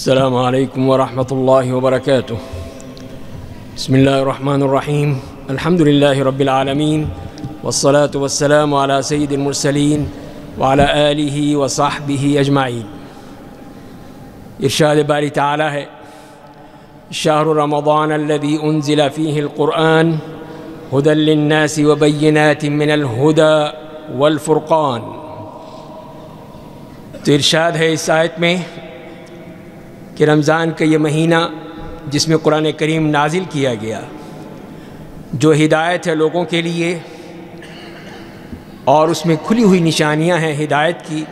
السلام علیکم ورحمۃ اللہ وبرکاتہ۔ بسم اللہ الرحمن الرحیم، الحمد للہ رب العالمین، والصلاة والسلام علی سید المرسلین وعلی آلہ وصحبہ اجمعین۔ ارشاد باری تعالی ہے، شہر رمضان الذی انزل فیہ القرآن ہدی للناس وبینات من الہدی والفرقان۔ تو ارشاد ہے اس آیت میں کہ رمضان کا یہ مہینہ جس میں قرآن کریم نازل کیا گیا، جو ہدایت ہے لوگوں کے لیے، اور اس میں کھلی ہوئی نشانیاں ہیں ہدایت کی،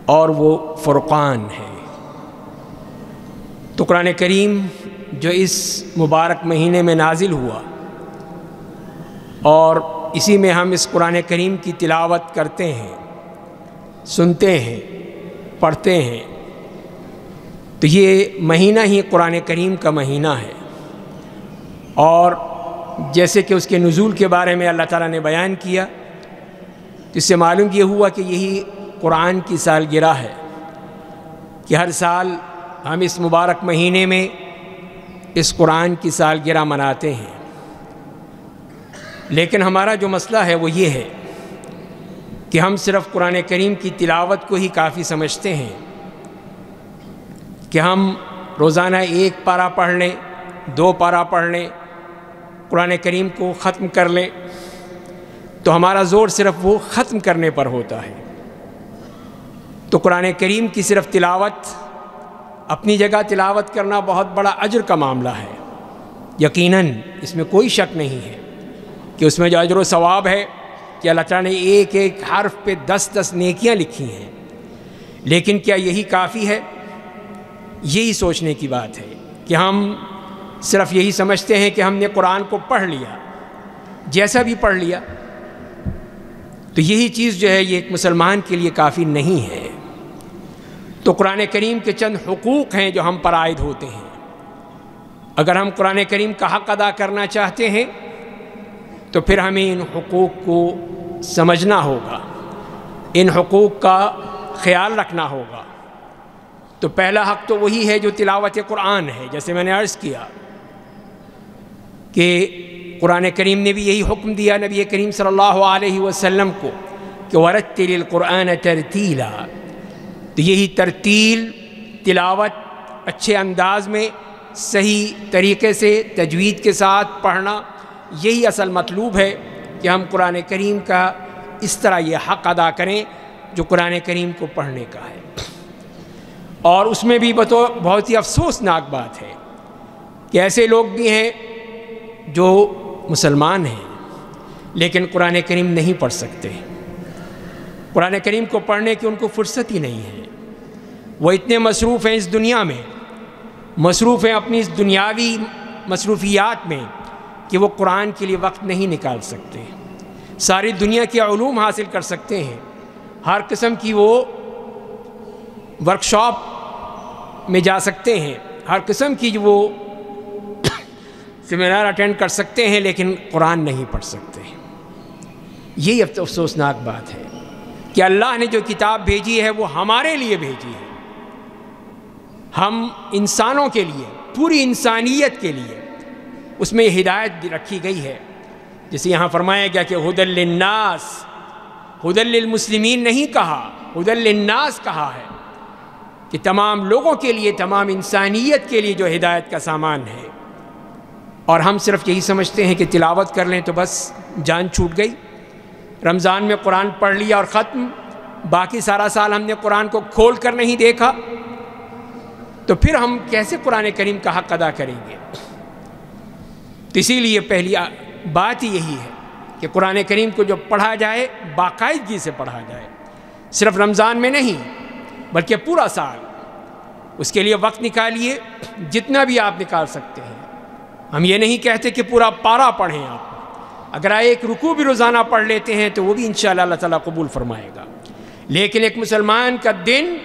اور وہ فرقان ہے۔ تو قرآن کریم جو اس مبارک مہینے میں نازل ہوا، اور اسی میں ہم اس قرآن کریم کی تلاوت کرتے ہیں، سنتے ہیں، پڑھتے ہیں، تو یہ مہینہ ہی قرآن کریم کا مہینہ ہے۔ اور جیسے کہ اس کے نزول کے بارے میں اللہ تعالیٰ نے بیان کیا، تو اس سے معلوم یہ ہوا کہ یہی قرآن کی سالگرہ ہے کہ ہر سال ہم اس مبارک مہینے میں اس قرآن کی سالگرہ مناتے ہیں۔ لیکن ہمارا جو مسئلہ ہے وہ یہ ہے کہ ہم صرف قرآن کریم کی تلاوت کو ہی کافی سمجھتے ہیں کہ ہم روزانہ ایک پارہ پڑھ لیں، 2 پارہ پڑھ لیں، قرآن کریم کو ختم کر لیں، تو ہمارا زور صرف وہ ختم کرنے پر ہوتا ہے۔ تو قرآن کریم کی صرف تلاوت، اپنی جگہ تلاوت کرنا بہت بڑا اجر کا معاملہ ہے، یقیناً اس میں کوئی شک نہیں ہے کہ اس میں جو اجر و ثواب ہے کہ اللہ تعالیٰ نے ایک ایک حرف پہ 10 نیکیاں لکھی ہیں۔ لیکن کیا یہی کافی ہے؟ یہی سوچنے کی بات ہے کہ ہم صرف یہی سمجھتے ہیں کہ ہم نے قرآن کو پڑھ لیا، جیسا بھی پڑھ لیا، تو یہی چیز جو ہے یہ ایک مسلمان کے لیے کافی نہیں ہے۔ تو قرآن کریم کے چند حقوق ہیں جو ہم پر عائد ہوتے ہیں۔ اگر ہم قرآن کریم کا حق ادا کرنا چاہتے ہیں تو پھر ہمیں ان حقوق کو سمجھنا ہوگا، ان حقوق کا خیال رکھنا ہوگا۔ تو پہلا حق تو وہی ہے جو تلاوت قرآن ہے، جیسے میں نے عرض کیا کہ قرآن کریم نے بھی یہی حکم دیا نبی کریم صلی اللہ علیہ وسلم کو کہ وَرَتِّلِ الْقُرْآنَ تَرْتِيلًا۔ تو یہی ترتیل، تلاوت اچھے انداز میں، صحیح طریقے سے، تجوید کے ساتھ پڑھنا، یہی اصل مطلوب ہے کہ ہم قرآن کریم کا اس طرح یہ حق ادا کریں جو قرآن کریم کو پڑھنے کا ہے۔ اور اس میں بھی بہت ہی افسوسناک بات ہے کہ ایسے لوگ بھی ہیں جو مسلمان ہیں لیکن قرآن کریم نہیں پڑھ سکتے، قرآن کریم کو پڑھنے کی ان کو فرصت ہی نہیں ہے۔ وہ اتنے مصروف ہیں اس دنیا میں، مصروف ہیں اپنی اس دنیاوی مصروفیات میں کہ وہ قرآن کے لیے وقت نہیں نکال سکتے۔ ساری دنیا کے علوم حاصل کر سکتے ہیں، ہر قسم کی وہ ورکشاپ میں جا سکتے ہیں، ہر قسم کی وہ سیمینار اٹینڈ کر سکتے ہیں، لیکن قرآن نہیں پڑھ سکتے۔ یہی افسوسناک بات ہے کہ اللہ نے جو کتاب بھیجی ہے وہ ہمارے لیے بھیجی ہے، ہم انسانوں کے لیے، پوری انسانیت کے لیے اس میں ہدایت رکھی گئی ہے۔ جیسے یہاں فرمایا گیا کہ ہدی للناس، ہدی للمسلمین نہیں کہا، ہدی للناس کہا ہے کہ تمام لوگوں کے لیے، تمام انسانیت کے لیے جو ہدایت کا سامان ہے۔ اور ہم صرف یہی سمجھتے ہیں کہ تلاوت کر لیں تو بس جان چھوٹ گئی، رمضان میں قرآن پڑھ لیا اور ختم، باقی سارا سال ہم نے قرآن کو کھول کر نہیں دیکھا، تو پھر ہم کیسے قرآن کریم کا حق ادا کریں گے؟ تو اسی لیے پہلی بات ہی یہی ہے کہ قرآن کریم کو جو پڑھا جائے باقاعدگی سے پڑھا جائے، صرف رمضان میں نہیں بلکہ پورا سال اس کے لیے وقت نکالیے، جتنا بھی آپ نکال سکتے ہیں۔ ہم یہ نہیں کہتے کہ پورا پارہ پڑھیں، آپ اگر ایک رکوع بھی روزانہ پڑھ لیتے ہیں تو وہ بھی انشاءاللہ اللہ تعالیٰ قبول فرمائے گا، لیکن ایک مسلمان کا دن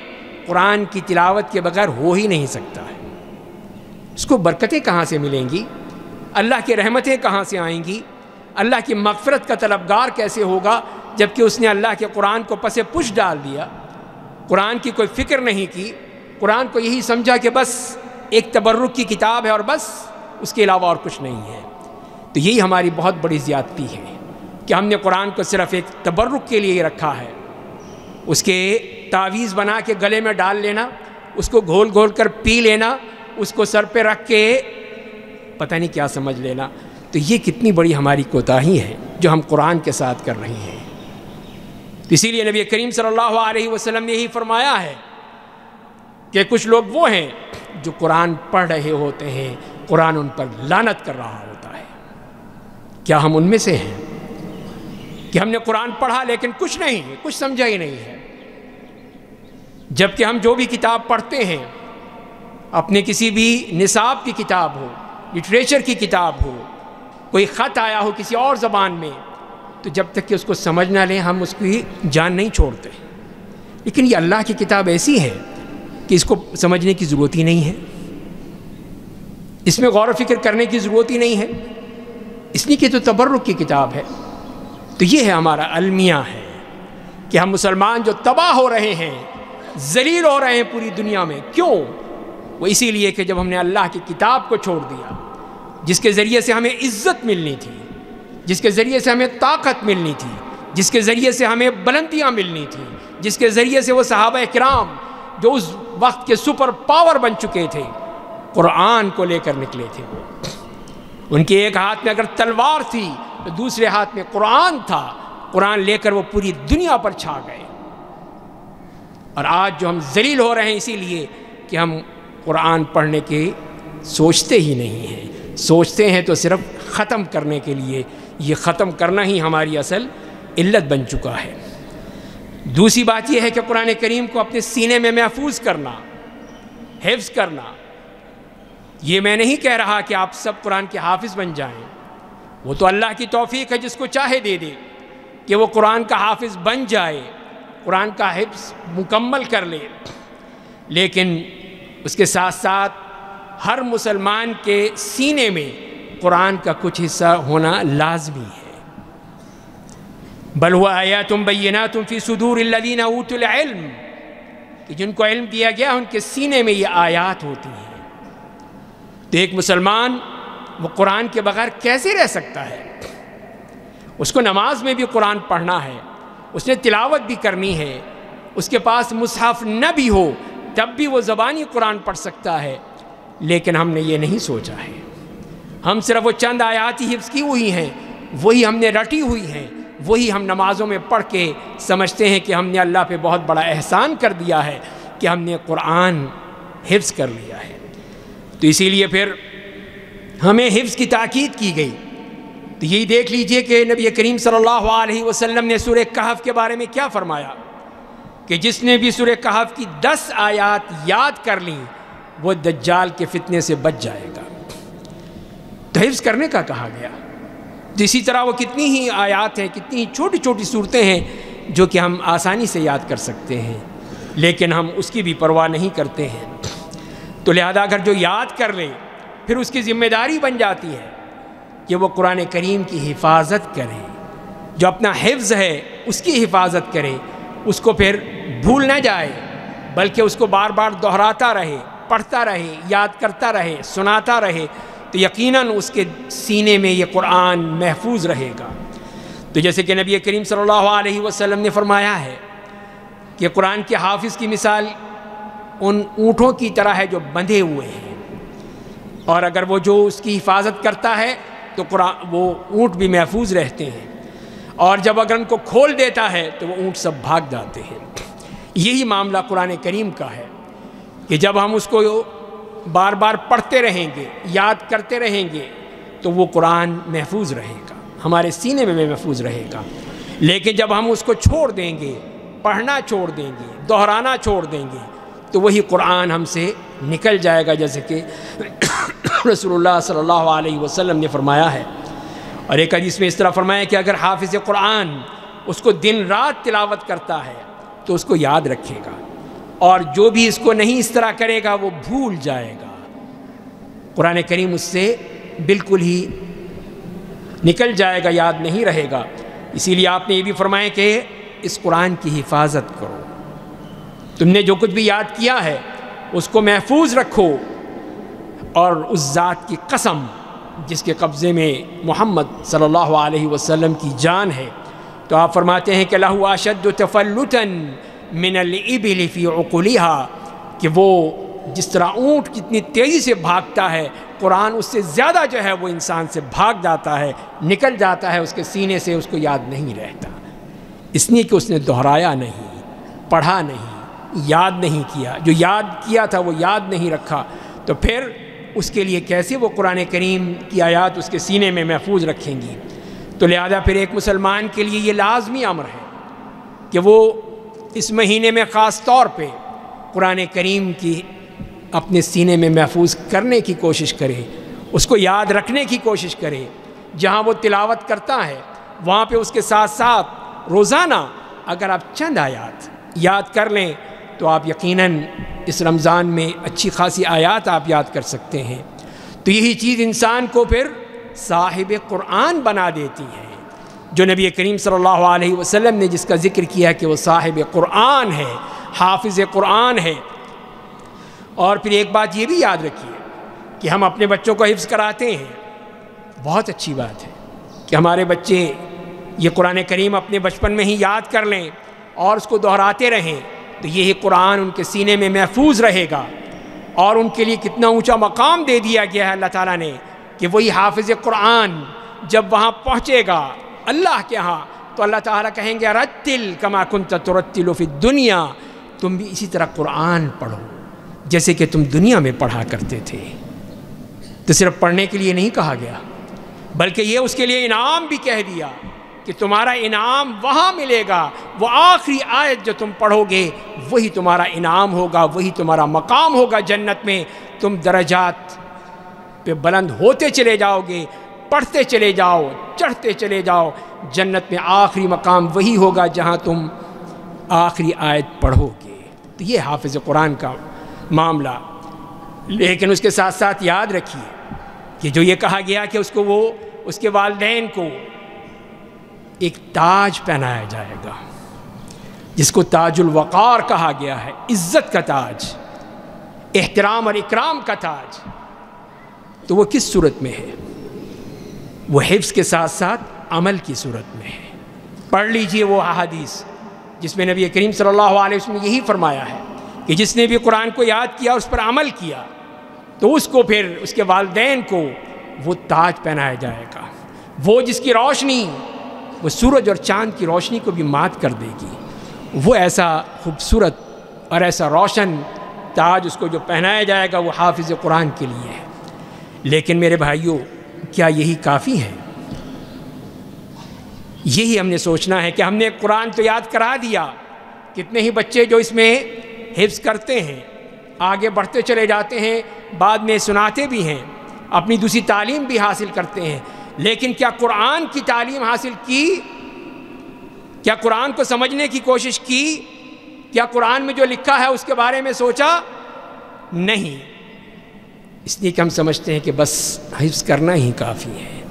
قرآن کی تلاوت کے بغیر ہو ہی نہیں سکتا ہے۔ اس کو برکتیں کہاں سے ملیں گی؟ اللہ کی رحمتیں کہاں سے آئیں گی؟ اللہ کی مغفرت کا طلبگار کیسے ہوگا جبکہ اس نے اللہ کے قرآن کو پس پش ڈال دیا، قرآن کی کوئی فکر نہیں کی، قرآن کو یہی سمجھا کہ بس ایک تبرک کی کتاب ہے اور بس اس کے علاوہ اور کچھ نہیں ہے، تو یہی ہماری بہت بڑی زیادتی ہے کہ ہم نے قرآن کو صرف ایک تبرک کے لیے رکھا ہے، اس کے تعویذ بنا کے گلے میں ڈال لینا، اس کو گھول گھول کر پی لینا، اس کو سر پہ رکھ کے پتہ نہیں کیا سمجھ لینا. تو یہ کتنی بڑی ہماری کوتاہی ہے جو ہم قرآن کے ساتھ کر رہے ہیں. اسی لیے نبی کریم صلی اللہ علیہ وسلم نے یہی فرمایا ہے کہ کچھ لوگ وہ ہیں جو قرآن پڑھ رہے ہوتے ہیں، قرآن ان پر لعنت کر رہا ہوتا ہے. کیا ہم ان میں سے ہیں کہ ہم نے قرآن پڑھا لیکن کچھ نہیں، کچھ سمجھا ہی نہیں ہے؟ جبکہ ہم جو بھی کتاب پڑھتے ہیں، اپنے کسی بھی نصاب کی کتاب ہو، لٹریچر کی کتاب ہو، کوئی خط آیا ہو کسی اور زبان میں، تو جب تک کہ اس کو سمجھ نہ لیں ہم اس کی جان نہیں چھوڑتے. لیکن یہ اللہ کی کتاب ایسی ہے کہ اس کو سمجھنے کی ضرورت ہی نہیں ہے، اس میں غور و فکر کرنے کی ضرورت ہی نہیں ہے، اس لیے کہ تو تبرک کی کتاب ہے. تو یہ ہے ہمارا المیہ ہے کہ ہم مسلمان جو تباہ ہو رہے ہیں، ذلیل ہو رہے ہیں پوری دنیا میں. کیوں؟ وہ اسی لیے کہ جب ہم نے اللہ کی کتاب کو چھوڑ دیا، جس کے ذریعے سے ہمیں عزت ملنی تھی، جس کے ذریعے سے ہمیں طاقت ملنی تھی، جس کے ذریعے سے ہمیں بلندیاں ملنی تھیں، جس کے ذریعے سے وہ صحابہ کرام جو اس وقت کے سپر پاور بن چکے تھے، قرآن کو لے کر نکلے تھے. ان کے ایک ہاتھ میں اگر تلوار تھی تو دوسرے ہاتھ میں قرآن تھا، قرآن لے کر وہ پوری دنیا پر چھا گئے. اور آج جو ہم ذلیل ہو رہے ہیں اسی لیے کہ ہم قرآن پڑھنے کے سوچتے ہی نہیں ہیں، سوچتے ہیں تو صرف ختم کرنے کے لیے. یہ ختم کرنا ہی ہماری اصل علت بن چکا ہے. دوسری بات یہ ہے کہ قرآن کریم کو اپنے سینے میں محفوظ کرنا، حفظ کرنا. یہ میں نہیں کہہ رہا کہ آپ سب قرآن کے حافظ بن جائیں، وہ تو اللہ کی توفیق ہے، جس کو چاہے دے دے کہ وہ قرآن کا حافظ بن جائے، قرآن کا حفظ مکمل کر لے. لیکن اس کے ساتھ ساتھ ہر مسلمان کے سینے میں قرآن کا کچھ حصہ ہونا لازمی ہے. بل ہوا آیات بینات فی صدور الذین اوتوا العلم، کہ جن کو علم دیا گیا ان کے سینے میں یہ آیات ہوتی ہیں. تو ایک مسلمان وہ قرآن کے بغیر کیسے رہ سکتا ہے؟ اس کو نماز میں بھی قرآن پڑھنا ہے، اس نے تلاوت بھی کرنی ہے، اس کے پاس مصحف نہ بھی ہو تب بھی وہ زبانی قرآن پڑھ سکتا ہے. لیکن ہم نے یہ نہیں سوچا ہے. ہم صرف وہ چند آیات ہی حفظ کی ہوئی ہیں، وہی ہم نے رٹی ہوئی ہیں، وہی ہم نمازوں میں پڑھ کے سمجھتے ہیں کہ ہم نے اللہ پہ بہت بڑا احسان کر دیا ہے کہ ہم نے قرآن حفظ کر لیا ہے. تو اسی لیے پھر ہمیں حفظ کی تاکید کی گئی. تو یہی دیکھ لیجئے کہ نبی کریم صلی اللہ علیہ وسلم نے سورہ کہف کے بارے میں کیا فرمایا کہ جس نے بھی سورہ کہف کی 10 آیات یاد کر لیں وہ دجال کے فتنے سے بچ جائے گا. تو حفظ کرنے کا کہا گیا. اسی طرح وہ کتنی ہی آیات ہیں، کتنی ہی چھوٹی چھوٹی صورتیں ہیں جو کہ ہم آسانی سے یاد کر سکتے ہیں، لیکن ہم اس کی بھی پرواہ نہیں کرتے ہیں. تو لہذا اگر جو یاد کر لے پھر اس کی ذمہ داری بن جاتی ہے کہ وہ قرآن کریم کی حفاظت کرے، جو اپنا حفظ ہے اس کی حفاظت کرے، اس کو پھر بھول نہ جائے بلکہ اس کو بار بار دہراتا رہے، پڑھتا رہے، یاد کرتا رہے، سناتا رہے، تو یقیناً اس کے سینے میں یہ قرآن محفوظ رہے گا. تو جیسے کہ نبی کریم صلی اللہ علیہ وسلم نے فرمایا ہے کہ قرآن کے حافظ کی مثال ان اونٹوں کی طرح ہے جو بندھے ہوئے ہیں، اور اگر وہ جو اس کی حفاظت کرتا ہے تو وہ اونٹ بھی محفوظ رہتے ہیں، اور جب اگر ان کو کھول دیتا ہے تو وہ اونٹ سب بھاگ جاتے ہیں. یہی معاملہ قرآن کریم کا ہے کہ جب ہم اس کو بار بار پڑھتے رہیں گے، یاد کرتے رہیں گے تو وہ قرآن محفوظ رہے گا، ہمارے سینے میں محفوظ رہے گا. لیکن جب ہم اس کو چھوڑ دیں گے، پڑھنا چھوڑ دیں گے، دہرانا چھوڑ دیں گے تو وہی قرآن ہم سے نکل جائے گا، جیسے کہ رسول اللہ صلی اللہ علیہ وسلم نے فرمایا ہے. اور ایک حدیث میں اس طرح فرمایا کہ اگر حافظ قرآن اس کو دن رات تلاوت کرتا ہے تو اس کو یاد رکھے گا، اور جو بھی اس کو نہیں اس طرح کرے گا وہ بھول جائے گا. قرآن کریم اس سے بالکل ہی نکل جائے گا، یاد نہیں رہے گا. اسی لیے آپ نے یہ بھی فرمایا کہ اس قرآن کی حفاظت کرو. تم نے جو کچھ بھی یاد کیا ہے اس کو محفوظ رکھو، اور اس ذات کی قسم جس کے قبضے میں محمد صلی اللہ علیہ وسلم کی جان ہے، تو آپ فرماتے ہیں کہ لَهُ أَشَدُّ تَفَلُّتًا مِنَ الْإِبِلِ فِي عُقُولِهَا، کہ وہ جس طرح اونٹ کتنی تیزی سے بھاگتا ہے، قرآن اس سے زیادہ جو ہے وہ انسان سے بھاگ جاتا ہے، نکل جاتا ہے اس کے سینے سے، اس کو یاد نہیں رہتا، اس لیے کہ اس نے دہرایا نہیں، پڑھا نہیں، یاد نہیں کیا، جو یاد کیا تھا وہ یاد نہیں رکھا، تو پھر اس کے لیے کیسے وہ قرآن کریم کی آیات اس کے سینے میں محفوظ رکھیں گی؟ تو لہذا پھر ایک مسلمان کے لیے یہ لازمی امر ہے کہ وہ اس مہینے میں خاص طور پہ قرآن کریم کی اپنے سینے میں محفوظ کرنے کی کوشش کرے، اس کو یاد رکھنے کی کوشش کرے، جہاں وہ تلاوت کرتا ہے وہاں پہ اس کے ساتھ ساتھ روزانہ اگر آپ چند آیات یاد کر لیں تو آپ یقیناً اس رمضان میں اچھی خاصی آیات آپ یاد کر سکتے ہیں۔ تو یہی چیز انسان کو پھر صاحب قرآن بنا دیتی ہے، جو نبی کریم صلی اللہ علیہ وسلم نے جس کا ذکر کیا کہ وہ صاحب قرآن ہے، حافظ قرآن ہے۔ اور پھر ایک بات یہ بھی یاد رکھیے کہ ہم اپنے بچوں کو حفظ کراتے ہیں، بہت اچھی بات ہے کہ ہمارے بچے یہ قرآن کریم اپنے بچپن میں ہی یاد کر لیں اور اس کو دہراتے رہیں، تو یہی قرآن ان کے سینے میں محفوظ رہے گا، اور ان کے لیے کتنا اونچا مقام دے دیا گیا ہے اللہ تعالیٰ نے کہ وہی حافظ قرآن جب وہاں پہنچے گا اللہ کے ہاں تو اللہ تعالیٰ کہیں گے رتل کما کنت ترتل فی الدنیا، تم بھی اسی طرح قرآن پڑھو جیسے کہ تم دنیا میں پڑھا کرتے تھے۔ تو صرف پڑھنے کے لیے نہیں کہا گیا، بلکہ یہ اس کے لیے انعام بھی کہہ دیا کہ تمہارا انعام وہاں ملے گا، وہ آخری آیت جو تم پڑھو گے وہی تمہارا انعام ہوگا، وہی تمہارا مقام ہوگا جنت میں، تم درجات پہ بلند ہوتے چلے جاؤ گے، پڑھتے چلے جاؤ، چڑھتے چلے جاؤ، جنت میں آخری مقام وہی ہوگا جہاں تم آخری آیت پڑھو گے۔ تو یہ حافظ قرآن کا معاملہ۔ لیکن اس کے ساتھ ساتھ یاد رکھیے کہ جو یہ کہا گیا کہ اس کو وہ اس کے والدین کو ایک تاج پہنایا جائے گا جس کو تاج الوقار کہا گیا ہے، عزت کا تاج، احترام اور اکرام کا تاج، تو وہ کس صورت میں ہے؟ وہ حفظ کے ساتھ ساتھ عمل کی صورت میں ہے۔ پڑھ لیجئے وہ احادیث جس میں نبی کریم صلی اللہ علیہ وسلم نے یہی فرمایا ہے کہ جس نے بھی قرآن کو یاد کیا اس پر عمل کیا تو اس کو پھر اس کے والدین کو وہ تاج پہنایا جائے گا، وہ جس کی روشنی وہ سورج اور چاند کی روشنی کو بھی مات کر دے گی، وہ ایسا خوبصورت اور ایسا روشن تاج اس کو جو پہنایا جائے گا وہ حافظ قرآن کے لیے ہے۔ لیکن میرے بھائیوں، کیا یہی کافی ہے؟ یہی ہم نے سوچنا ہے کہ ہم نے قرآن تو یاد کرا دیا، کتنے ہی بچے جو اس میں حفظ کرتے ہیں، آگے بڑھتے چلے جاتے ہیں، بعد میں سناتے بھی ہیں، اپنی دوسری تعلیم بھی حاصل کرتے ہیں، لیکن کیا قرآن کی تعلیم حاصل کی؟ کیا قرآن کو سمجھنے کی کوشش کی؟ کیا قرآن میں جو لکھا ہے اس کے بارے میں سوچا؟ نہیں، اس لیے کہ ہم سمجھتے ہیں کہ بس حفظ کرنا ہی کافی ہے۔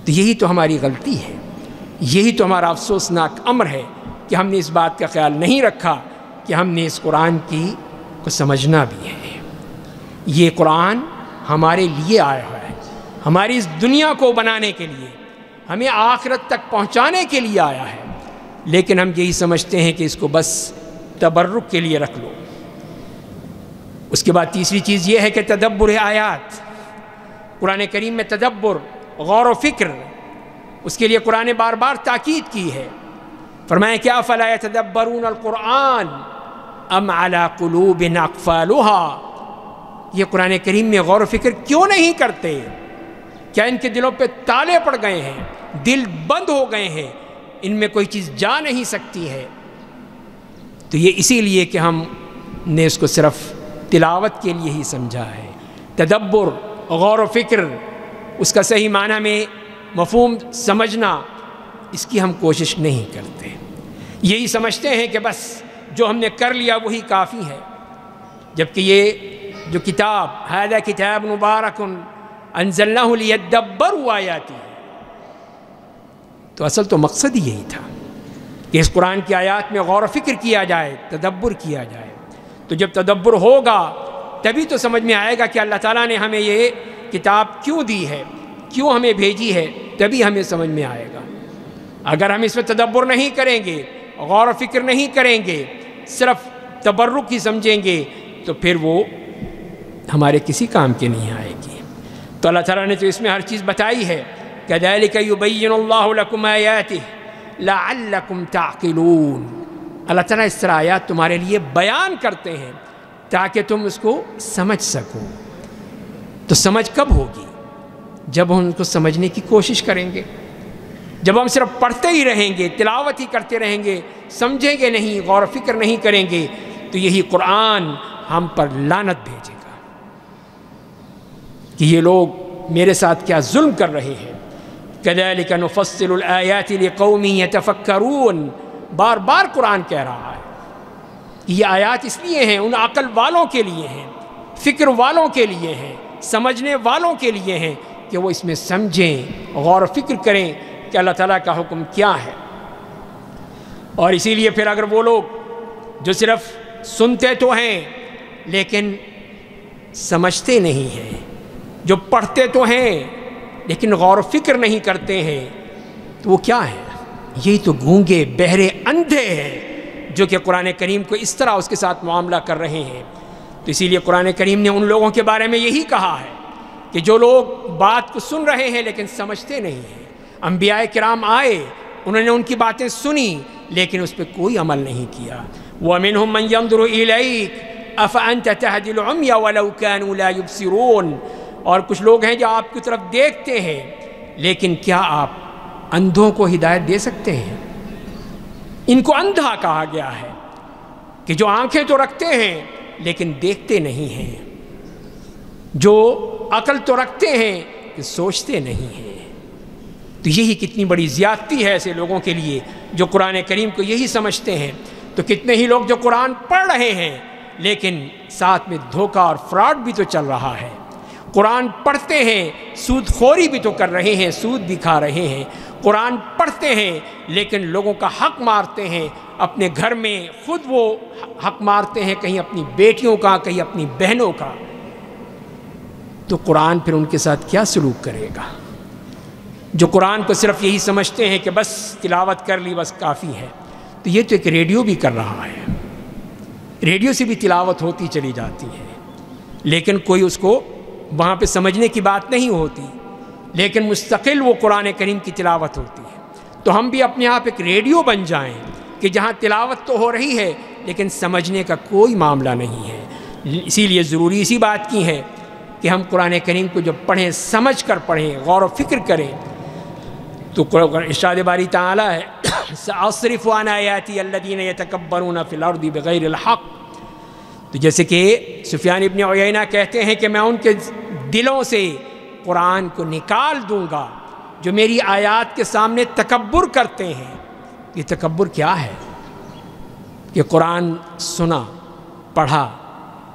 تو یہی تو ہماری غلطی ہے، یہی تو ہمارا افسوسناک امر ہے کہ ہم نے اس بات کا خیال نہیں رکھا کہ ہم نے اس قرآن کو سمجھنا بھی ہے۔ یہ قرآن ہمارے لیے آیا ہے، ہماری اس دنیا کو بنانے کے لیے، ہمیں آخرت تک پہنچانے کے لیے آیا ہے، لیکن ہم یہی سمجھتے ہیں کہ اس کو بس تبرک کے لیے رکھ لو۔ اس کے بعد تیسری چیز یہ ہے کہ تدبر آیات، قرآن کریم میں تدبر، غور و فکر، اس کے لیے قرآن بار بار تاکید کی ہے۔ فرمائیں کیا فلا يتدبرون القرآن ام على قلوب اقفالها، یہ قرآن کریم میں غور و فکر کیوں نہیں کرتے؟ کیا ان کے دلوں پہ تالے پڑ گئے ہیں، دل بند ہو گئے ہیں، ان میں کوئی چیز جا نہیں سکتی ہے؟ تو یہ اسی لیے کہ ہم نے اس کو صرف تلاوت کے لیے ہی سمجھا ہے۔ تدبر، غور و فکر، اس کا صحیح معنی میں مفہوم سمجھنا، اس کی ہم کوشش نہیں کرتے، یہی سمجھتے ہیں کہ بس جو ہم نے کر لیا وہی کافی ہے، جبکہ یہ جو کتاب ھذا کتاب مبارک انزلناہ لیدبروا آیاتہ، تو اصل تو مقصد ہی یہی تھا کہ اس قرآن کی آیات میں غور و فکر کیا جائے، تدبر کیا جائے۔ تو جب تدبر ہوگا تبھی تو سمجھ میں آئے گا کہ اللہ تعالیٰ نے ہمیں یہ کتاب کیوں دی ہے، کیوں ہمیں بھیجی ہے، تبھی ہمیں سمجھ میں آئے گا۔ اگر ہم اس میں تدبر نہیں کریں گے، غور و فکر نہیں کریں گے، صرف تبرک ہی سمجھیں گے، تو پھر وہ ہمارے کسی کام کے نہیں آئے گی۔ تو اللہ تعالیٰ نے تو اس میں ہر چیز بتائی ہے، كَذَلِكَ يُبَيِّنُ اللَّهُ لَكُمْ آيَاتِهِ لَعَلَّكُمْ تَعْقِلُونَ۔ اللہ تعالیٰ اس طرح آیات تمہارے لیے بیان کرتے ہیں تاکہ تم اس کو سمجھ سکو۔ تو سمجھ کب ہوگی؟ جب ہم ان کو سمجھنے کی کوشش کریں گے۔ جب ہم صرف پڑھتے ہی رہیں گے، تلاوت ہی کرتے رہیں گے، سمجھیں گے نہیں، غور و فکر نہیں کریں گے، تو یہی قرآن ہم پر لعنت بھیجے گا کہ یہ لوگ میرے ساتھ کیا ظلم کر رہے ہیں۔ كَذَلِكَ نُفَصِّلُ الْآيَاتِ لِقَوْمٍ يَتَفَكَّرُونَ، بار بار قرآن کہہ رہا ہے کہ یہ آیات اس لیے ہیں، ان عقل والوں کے لیے ہیں، فکر والوں کے لیے ہیں، سمجھنے والوں کے لیے ہیں کہ وہ اس میں سمجھیں، غور و فکر کریں کہ اللہ تعالیٰ کا حکم کیا ہے۔ اور اسی لیے پھر اگر وہ لوگ جو صرف سنتے تو ہیں لیکن سمجھتے نہیں ہیں، جو پڑھتے تو ہیں لیکن غور و فکر نہیں کرتے ہیں، تو وہ کیا ہے؟ یہی تو گونگے، بہرے، اندھے ہیں جو کہ قرآن کریم کو اس طرح اس کے ساتھ معاملہ کر رہے ہیں۔ تو اسی لیے قرآن کریم نے ان لوگوں کے بارے میں یہی کہا ہے کہ جو لوگ بات کو سن رہے ہیں لیکن سمجھتے نہیں ہیں۔ انبیاء کرام آئے، انہوں نے ان کی باتیں سنی لیکن اس پہ کوئی عمل نہیں کیا۔ وَمِنْهُمْ مَنْ يَنْظُرُ إِلَيْكَ أَفَأَنْتَ تَهْدِي الْعُمْيَ وَلَوْ كَانُوا لَا يُبْصِرُونَ، اور کچھ لوگ ہیں جو آپ کی طرف دیکھتے ہیں لیکن کیا آپ اندھوں کو ہدایت دے سکتے ہیں؟ ان کو اندھا کہا گیا ہے کہ جو آنکھیں تو رکھتے ہیں لیکن دیکھتے نہیں ہیں، جو عقل تو رکھتے ہیں کہ سوچتے نہیں ہیں۔ تو یہی کتنی بڑی زیادتی ہے ایسے لوگوں کے لیے جو قرآن کریم کو یہی سمجھتے ہیں۔ تو کتنے ہی لوگ جو قرآن پڑھ رہے ہیں لیکن ساتھ میں دھوکہ اور فراڈ بھی تو چل رہا ہے۔ قرآن پڑھتے ہیں، سود خوری بھی تو کر رہے ہیں، سود بھی کھا رہے ہیں۔ قرآن پڑھتے ہیں لیکن لوگوں کا حق مارتے ہیں، اپنے گھر میں خود وہ حق مارتے ہیں، کہیں اپنی بیٹیوں کا، کہیں اپنی بہنوں کا۔ تو قرآن پھر ان کے ساتھ کیا سلوک کرے گا؟ جو قرآن کو صرف یہی سمجھتے ہیں کہ بس تلاوت کر لی، بس کافی ہے۔ تو یہ تو ایک ریڈیو بھی کر رہا ہے، ریڈیو سے بھی تلاوت ہوتی چلی جاتی ہے لیکن کوئی اس کو وہاں پہ سمجھنے کی بات نہیں ہوتی، لیکن مستقل وہ قرآن کریم کی تلاوت ہوتی ہے۔ تو ہم بھی اپنے آپ ایک ریڈیو بن جائیں کہ جہاں تلاوت تو ہو رہی ہے لیکن سمجھنے کا کوئی معاملہ نہیں ہے۔ اسی لیے ضروری اسی بات کی ہے کہ ہم قرآن کریم کو جب پڑھیں سمجھ کر پڑھیں، غور و فکر کریں۔ تو ارشاد باری تعالیٰ ہے سأصرف عن آیاتی الذین یتکبرون فی الارض بغیر الحق۔ تو جیسے کہ سفیان ابن عیینہ کہتے ہیں کہ میں ان کے دلوں سے قرآن کو نکال دوں گا جو میری آیات کے سامنے تکبر کرتے ہیں۔ یہ تکبر کیا ہے؟ کہ قرآن سنا، پڑھا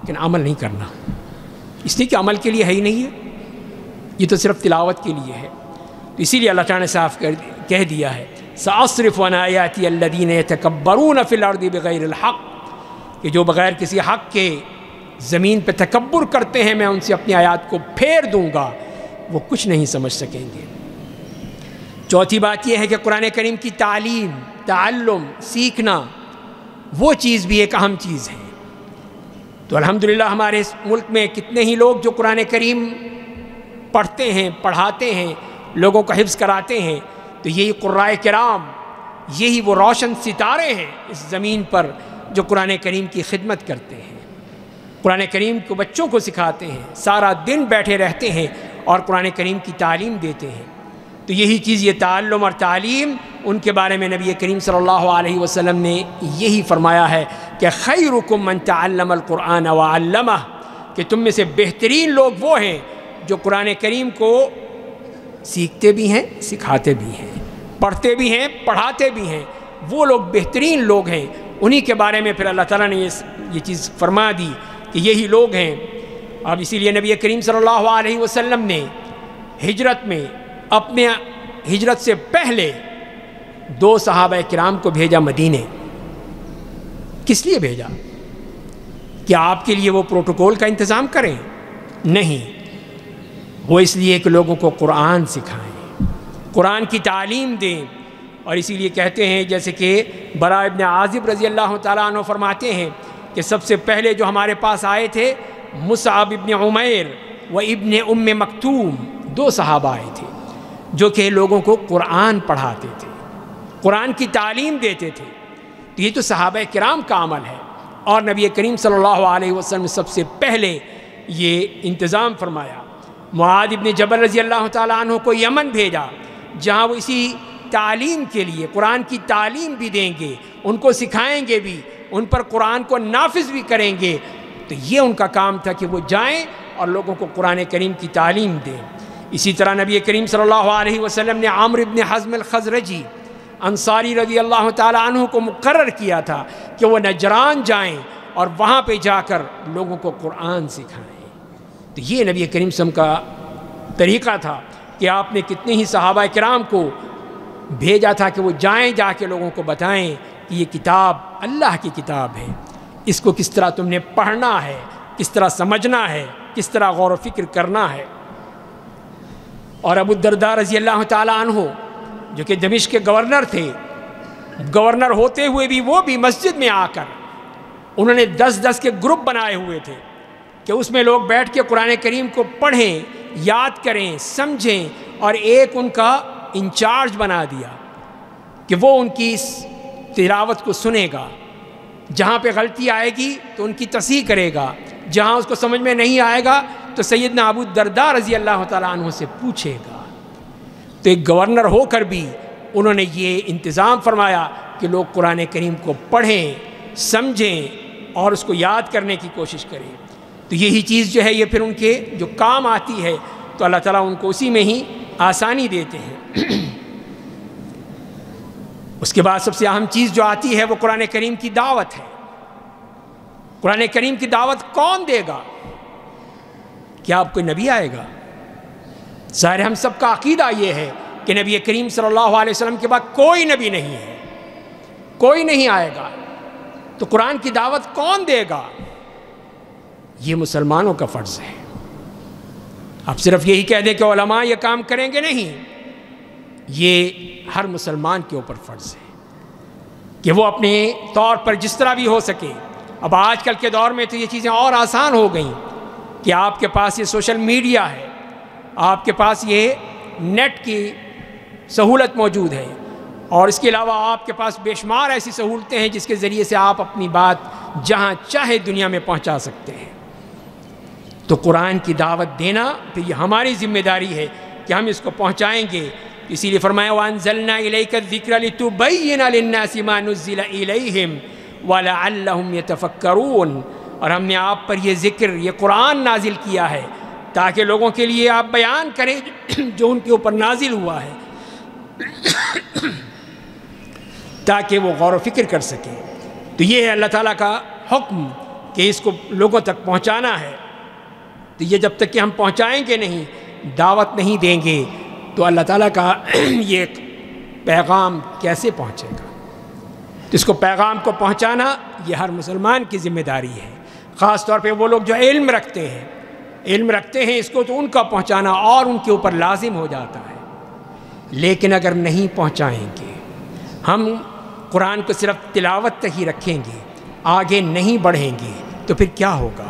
لیکن عمل نہیں کرنا، اس لیے کہ عمل کے لیے ہے ہی نہیں ہے، یہ تو صرف تلاوت کے لیے ہے۔ تو اسی لیے اللہ تعالیٰ نے صاف کہہ دیا ہے سأصرف عن آیاتی الذین یتکبرون فی الارض بغیر الحق، کہ جو بغیر کسی حق کے زمین پہ تکبر کرتے ہیں میں ان سے اپنی آیات کو پھیر دوں گا، وہ کچھ نہیں سمجھ سکیں گے۔ چوتھی بات یہ ہے کہ قرآن کریم کی تعلیم، تعلم، سیکھنا وہ چیز بھی ایک اہم چیز ہے۔ تو الحمدللہ ہمارے اس ملک میں کتنے ہی لوگ جو قرآن کریم پڑھتے ہیں، پڑھاتے ہیں، لوگوں کو حفظ کراتے ہیں۔ تو یہی قرائے کرام، یہی وہ روشن ستارے ہیں اس زمین پر جو قرآن کریم کی خدمت کرتے ہیں، قرآن کریم کو بچوں کو سکھاتے ہیں، سارا دن بیٹھے رہتے ہیں اور قرآن کریم کی تعلیم دیتے ہیں۔ تو یہی چیز، یہ تعلم اور تعلیم، ان کے بارے میں نبی کریم صلی اللہ علیہ وسلم نے یہی فرمایا ہے کہ خیرکم من تعلم القرآن وعلمہ، کہ تم میں سے بہترین لوگ وہ ہیں جو قرآن کریم کو سیکھتے بھی ہیں، سکھاتے بھی ہیں، پڑھتے بھی ہیں، پڑھاتے بھی ہیں۔ وہ لوگ بہترین لوگ ہیں، انہی کے بارے میں پھر اللہ تعالیٰ نے یہ چیز فرما دی کہ یہی لوگ ہیں۔ اب اسی لیے نبی کریم صلی اللہ علیہ وسلم نے ہجرت میں، اپنے ہجرت سے پہلے 2 صحابہ کرام کو بھیجا مدینے۔ کس لیے بھیجا؟ کیا آپ کے لیے وہ پروٹوکول کا انتظام کریں؟ نہیں، وہ اس لیے کہ لوگوں کو قرآن سکھائیں، قرآن کی تعلیم دیں۔ اور اسی لیے کہتے ہیں، جیسے کہ براء ابن عازب رضی اللہ تعالیٰ عنہ فرماتے ہیں کہ سب سے پہلے جو ہمارے پاس آئے تھے مصعب ابن عمیر و ابن ام مکتوم، 2 صحابہ آئے تھے جو کہ لوگوں کو قرآن پڑھاتے تھے، قرآن کی تعلیم دیتے تھے۔ تو یہ تو صحابہ کرام کا عمل ہے، اور نبی کریم صلی اللہ علیہ وسلم نے سب سے پہلے یہ انتظام فرمایا۔ معاذ ابن جبل رضی اللہ تعالیٰ عنہ کو یمن بھیجا، جہاں وہ اسی تعلیم کے لیے قرآن کی تعلیم بھی دیں گے، ان کو سکھائیں گے بھی، ان پر قرآن کو نافذ بھی کریں گے۔ تو یہ ان کا کام تھا کہ وہ جائیں اور لوگوں کو قرآن کریم کی تعلیم دیں۔ اسی طرح نبی کریم صلی اللہ علیہ وسلم نے عامر ابن حزم الخزرجی انصاری رضی اللہ تعالیٰ عنہ کو مقرر کیا تھا کہ وہ نجران جائیں اور وہاں پہ جا کر لوگوں کو قرآن سکھائیں۔ تو یہ نبی کریم صلی اللہ علیہ وسلم کا طریقہ تھا کہ آپ نے کتنے ہی صحابہ کرام کو بھیجا تھا کہ وہ جائیں، جا کے لوگوں کو بتائیں کہ یہ کتاب اللہ کی کتاب ہے، اس کو کس طرح تم نے پڑھنا ہے، کس طرح سمجھنا ہے، کس طرح غور و فکر کرنا ہے۔ اور ابو الدرداء رضی اللہ تعالیٰ عنہ جو کہ دمشق کے گورنر تھے، گورنر ہوتے ہوئے بھی وہ بھی مسجد میں آ کر انہوں نے 10 کے گروپ بنائے ہوئے تھے کہ اس میں لوگ بیٹھ کے قرآن کریم کو پڑھیں، یاد کریں، سمجھیں، اور ایک ان کا انچارج بنا دیا کہ وہ ان کی اس تلاوت کو سنے گا، جہاں پہ غلطی آئے گی تو ان کی تصحیح کرے گا، جہاں اس کو سمجھ میں نہیں آئے گا تو سیدنا ابو الدرداء رضی اللہ تعالیٰ عنہ سے پوچھے گا۔ تو ایک گورنر ہو کر بھی انہوں نے یہ انتظام فرمایا کہ لوگ قرآن کریم کو پڑھیں، سمجھیں اور اس کو یاد کرنے کی کوشش کریں۔ تو یہی چیز جو ہے یہ پھر ان کے جو کام آتی ہے تو اللہ تعالیٰ ان کو اسی میں ہی آسانی دیتے ہیں۔ اس کے بعد سب سے اہم چیز جو آتی ہے وہ قرآن کریم کی دعوت ہے۔ قرآن کریم کی دعوت کون دے گا؟ کیا اب کوئی نبی آئے گا؟ ظاہر ہم سب کا عقیدہ یہ ہے کہ نبی کریم صلی اللہ علیہ وسلم کے بعد کوئی نبی نہیں ہے، کوئی نہیں آئے گا۔ تو قرآن کی دعوت کون دے گا؟ یہ مسلمانوں کا فرض ہے۔ اب صرف یہی کہہ دیں کہ علماء یہ کام کریں گے، نہیں، یہ ہر مسلمان کے اوپر فرض ہے کہ وہ اپنے طور پر جس طرح بھی ہو سکے۔ اب آج کل کے دور میں تو یہ چیزیں اور آسان ہو گئیں کہ آپ کے پاس یہ سوشل میڈیا ہے، آپ کے پاس یہ نیٹ کی سہولت موجود ہے، اور اس کے علاوہ آپ کے پاس بے شمار ایسی سہولتیں ہیں جس کے ذریعے سے آپ اپنی بات جہاں چاہے دنیا میں پہنچا سکتے ہیں۔ تو قرآن کی دعوت دینا تو یہ ہماری ذمہ داری ہے کہ ہم اس کو پہنچائیں گے۔ اسی لیے فرمایا وَأَنزَلْنَا إِلَيْكَ الذِّكْرَ لِتُبَيِّنَ لِلنَّاسِ مَا نُزِّلَ إِلَيْهِمْ وَلَعَلَّهُمْ يَتَفَكَّرُونَ، اور ہم نے آپ پر یہ ذکر، یہ قرآن نازل کیا ہے تاکہ لوگوں کے لیے آپ بیان کریں جو ان کے اوپر نازل ہوا ہے، تاکہ وہ غور و فکر کر سکیں۔ تو یہ ہے اللہ تعالیٰ کا حکم کہ اس کو لوگوں تک پہنچانا ہے۔ تو یہ جب تک کہ ہم پہنچائیں گے نہیں، دعوت نہیں دیں گے، تو اللہ تعالیٰ کا یہ پیغام کیسے پہنچے گا؟ تو اس کو پیغام کو پہنچانا یہ ہر مسلمان کی ذمہ داری ہے، خاص طور پہ وہ لوگ جو علم رکھتے ہیں اس کو تو ان کا پہنچانا اور ان کے اوپر لازم ہو جاتا ہے۔ لیکن اگر نہیں پہنچائیں گے، ہم قرآن کو صرف تلاوت تک ہی رکھیں گے، آگے نہیں بڑھیں گے، تو پھر کیا ہوگا؟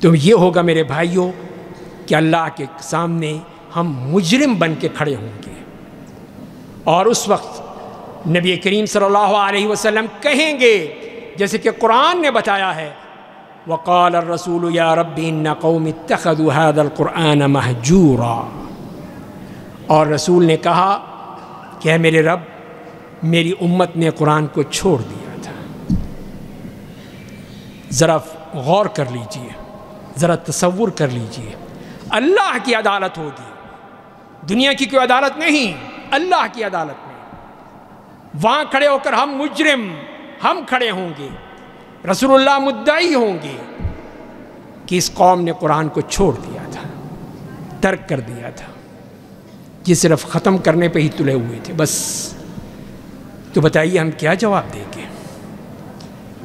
تو یہ ہوگا میرے بھائیوں کہ اللہ کے سامنے ہم مجرم بن کے کھڑے ہوں گے، اور اس وقت نبی کریم صلی اللہ علیہ وسلم کہیں گے جیسے کہ قرآن نے بتایا ہے، وقال الرسول یا رب ان قوم اتخذوا هذا القرآن مہجورا، اور رسول نے کہا کہ اے میرے رب، میری امت نے قرآن کو چھوڑ دیا تھا۔ ذرا غور کر لیجئے، ذرا تصور کر لیجئے، اللہ کی عدالت ہوگی، دنیا کی کوئی عدالت نہیں، اللہ کی عدالت میں وہاں کھڑے ہو کر ہم مجرم، ہم کھڑے ہوں گے، رسول اللہ مدعی ہوں گے کہ اس قوم نے قرآن کو چھوڑ دیا تھا، ترک کر دیا تھا، یہ صرف ختم کرنے پہ ہی تلے ہوئے تھے بس۔ تو بتائیے ہم کیا جواب دیں گے؟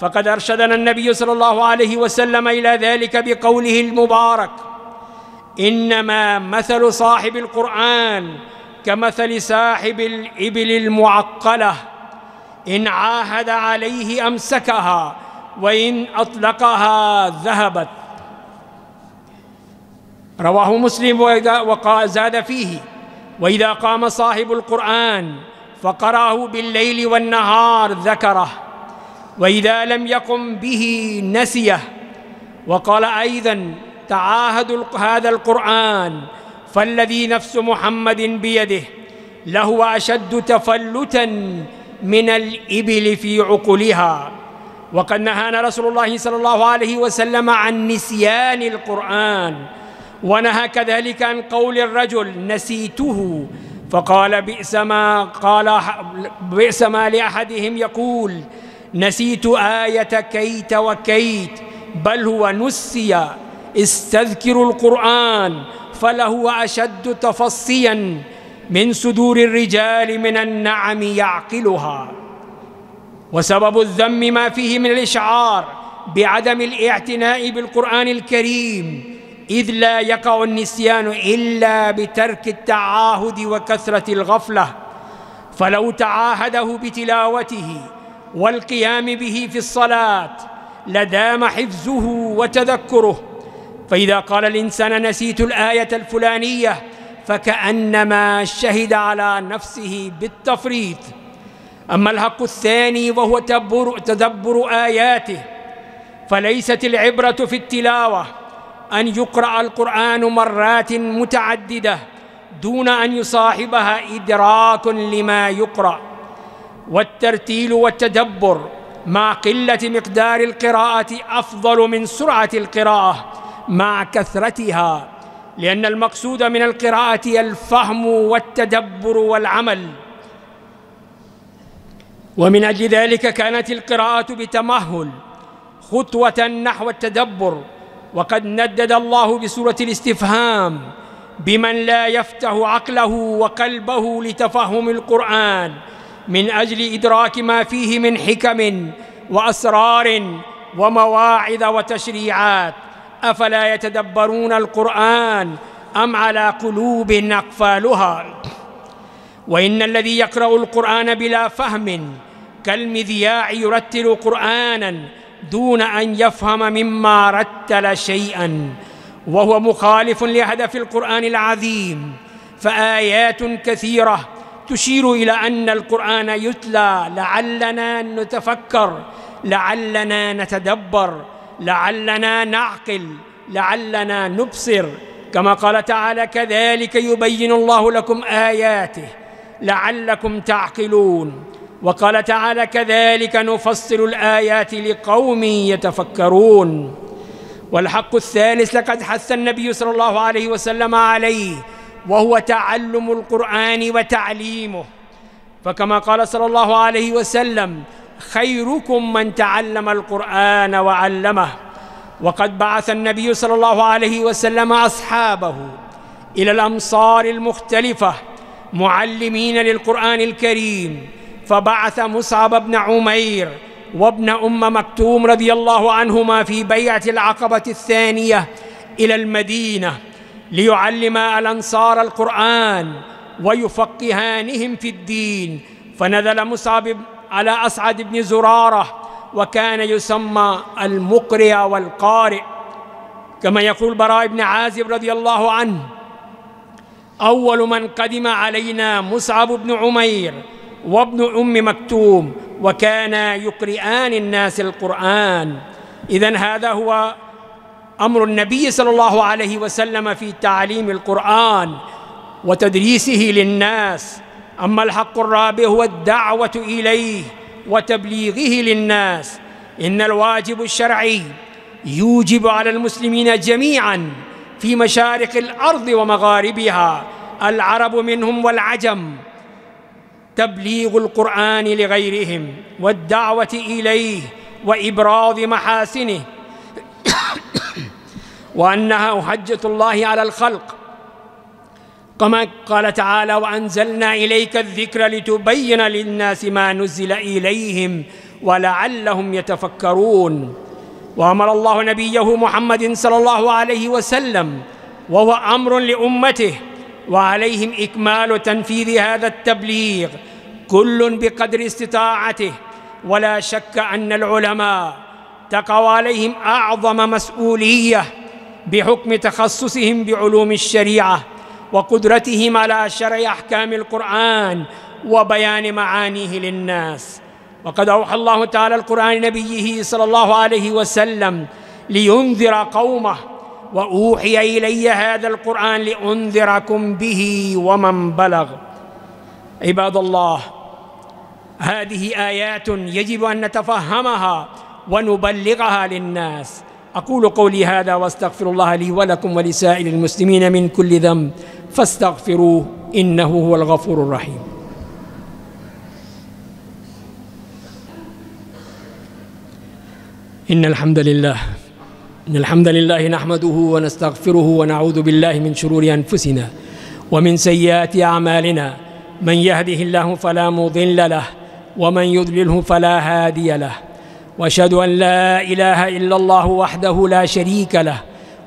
فقد أرشدنا النبي صلى الله عليه وسلم إلى ذلك بقوله المبارك: إنما مثل صاحب القرآن كمثل صاحب الإبل المعقلة، إن عاهد عليه أمسكها وإن أطلقها ذهبت. رواه مسلم. وزاد فيه: وإذا قام صاحب القرآن فقرأه بالليل والنهار ذكره، وإذا لم يقم به نسيه. وقال أيضا: تعاهدوا هذا القرآن فالذي نفس محمد بيده لهو أشد تفلتا من الإبل في عقلها. وقد نهانا رسول الله صلى الله عليه وسلم عن نسيان القرآن، ونهى كذلك عن قول الرجل نسيته، فقال بئس ما لأحدهم يقول نسيت آية كيت وكيت، بل هو نسي. استذكروا القرآن فله أشد تفصيا من صدور الرجال من النعم يعقلها. وسبب الذم ما فيه من الإشعار بعدم الاعتناء بالقرآن الكريم، إذ لا يقع النسيان إلا بترك التعاهد وكثرة الغفلة، فلو تعاهده بتلاوته والقيام به في الصلاة لدام حفظه وتذكره. فإذا قال الإنسان نسيت الآية الفلانية فكأنما شهد على نفسه بالتفريط. أما الحق الثاني وهو تدبر آياته، فليست العبرة في التلاوة أن يقرأ القرآن مرات متعددة دون أن يصاحبها إدراك لما يقرأ. والترتيل والتدبر مع قلة مقدار القراءة أفضل من سرعة القراءة مع كثرتها، لأن المقصود من القراءة الفهم والتدبر والعمل. ومن أجل ذلك كانت القراءة بتمهل خطوة نحو التدبر. وقد ندد الله بسورة الاستفهام بمن لا يفتح عقله وقلبه لتفهم القرآن من أجل إدراك ما فيه من حكم وأسرار ومواعظ وتشريعات. أفلا يتدبرون القرآن أم على قلوب أقفالها؟ وإن الذي يقرأ القرآن بلا فهم كالمذياع يرتل قرآنا دون أن يفهم مما رتل شيئا، وهو مخالف لهدف القرآن العظيم. فآيات كثيرة تشير إلى أن القرآن يتلى لعلنا نتفكر، لعلنا نتدبر، لعلنا نعقل، لعلنا نبصر، كما قال تعالى: كذلك يبين الله لكم آياته لعلكم تعقلون. وقال تعالى: كذلك نفصل الآيات لقوم يتفكرون. والحق الثالث لقد حث النبي صلى الله عليه وسلم عليه، وهو تعلم القرآن وتعليمه. فكما قال صلى الله عليه وسلم: خيركم من تعلم القرآن وعلمه. وقد بعث النبي صلى الله عليه وسلم أصحابه إلى الأمصار المختلفة معلمين للقرآن الكريم، فبعث مصعب بن عمير وابن أم مكتوم رضي الله عنهما في بيعة العقبة الثانية إلى المدينة ليعلم الأنصار القرآن ويفقهانهم في الدين. فنزل مصعب على أسعد بن زرارة، وكان يسمى المقرئ والقارئ. كما يقول براء بن عازب رضي الله عنه: أول من قدم علينا مصعب بن عمير وابن أم مكتوم، وكانا يقرئان الناس القرآن. إذن هذا هو أمر النبي صلى الله عليه وسلم في تعليم القرآن وتدريسه للناس. أما الحق الرابع هو الدعوة إليه وتبليغه للناس. إن الواجب الشرعي يوجب على المسلمين جميعاً في مشارق الأرض ومغاربها، العرب منهم والعجم، تبليغ القرآن لغيرهم والدعوة إليه وإبراز محاسنه، وأنها حجة الله على الخلق، كما قال تعالى: وأنزلنا إليك الذكر لتبين للناس ما نزل إليهم ولعلهم يتفكرون. وأمر الله نبيه محمد صلى الله عليه وسلم وهو أمر لأمته وعليهم إكمال تنفيذ هذا التبليغ كل بقدر استطاعته. ولا شك أن العلماء تقع عليهم أعظم مسؤولية بحكم تخصصهم بعلوم الشريعة وقدرتهم على شرع أحكام القرآن وبيان معانيه للناس. وقد أوحى الله تعالى القرآن لنبيه صلى الله عليه وسلم لينذر قومه، وأوحي إلي هذا القرآن لأنذركم به ومن بلغ. عباد الله، هذه آيات يجب أن نتفهمها ونبلغها للناس. أقول قولي هذا وأستغفر الله لي ولكم ولسائر المسلمين من كل ذنب فاستغفروه إنه هو الغفور الرحيم. إن الحمد لله نحمده ونستغفره ونعوذ بالله من شرور أنفسنا ومن سيئات أعمالنا. من يهده الله فلا مضل له ومن يضلله فلا هادي له. وأشهد أن لا إله إلا الله وحده لا شريك له،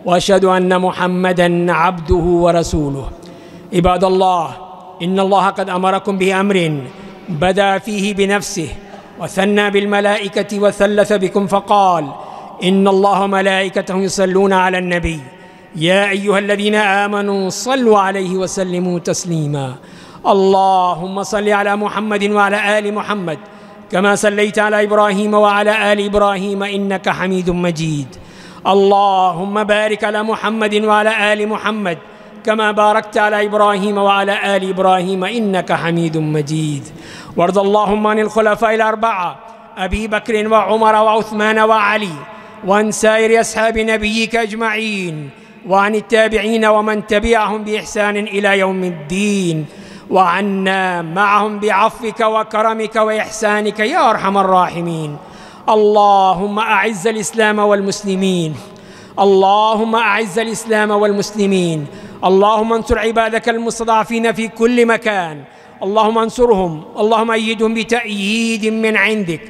وأشهد أن محمدًا عبده ورسوله. عباد الله، إن الله قد أمركم بأمر بدأ فيه بنفسه وثنى بالملائكة وثلث بكم فقال: إن الله وملائكته يصلون على النبي يا أيها الذين آمنوا صلوا عليه وسلموا تسليما. اللهم صل على محمد وعلى آل محمد كما صليت على إبراهيم وعلى آل إبراهيم إنك حميد مجيد. اللهم بارك على محمد وعلى آل محمد كما باركت على إبراهيم وعلى آل إبراهيم إنك حميد مجيد. وارض اللهم عن الخلفاء الأربعة أبي بكر وعمر وعثمان وعلي، وعن سائر أصحاب نبيك أجمعين، وعن التابعين ومن تبعهم بإحسان إلى يوم الدين، وعنا معهم بعفوك وكرمك وإحسانك يا أرحم الراحمين. اللهم أعز الإسلام والمسلمين، اللهم أعز الإسلام والمسلمين. اللهم انصر عبادك المستضعفين في كل مكان، اللهم انصرهم، اللهم أيدهم بتأييد من عندك.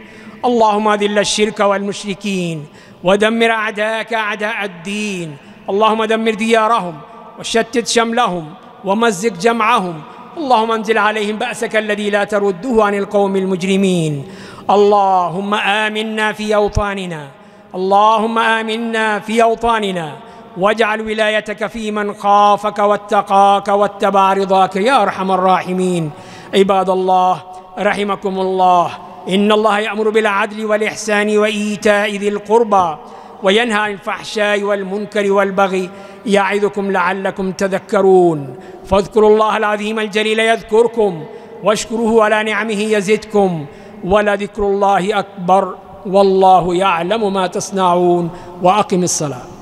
اللهم أذل الشرك والمشركين ودمر أعداءك أعداء الدين. اللهم دمر ديارهم وشتت شملهم ومزق جمعهم. اللهم انزل عليهم بأسك الذي لا ترده عن القوم المجرمين. اللهم آمنا في أوطاننا، اللهم آمنا في أوطاننا، واجعل ولايتك في من خافك واتقاك واتبع رضاك يا أرحم الراحمين. عباد الله، رحمكم الله، إن الله يأمر بالعدل والإحسان وإيتاء ذي القربى وينهى عن الفحشاء والمنكر والبغي يعظكم لعلكم تذكرون. فاذكروا الله العظيم الجليل يذكركم، واشكروه على نعمه يزدكم، ولذكر الله أكبر، والله يعلم ما تصنعون. وأقم الصلاة.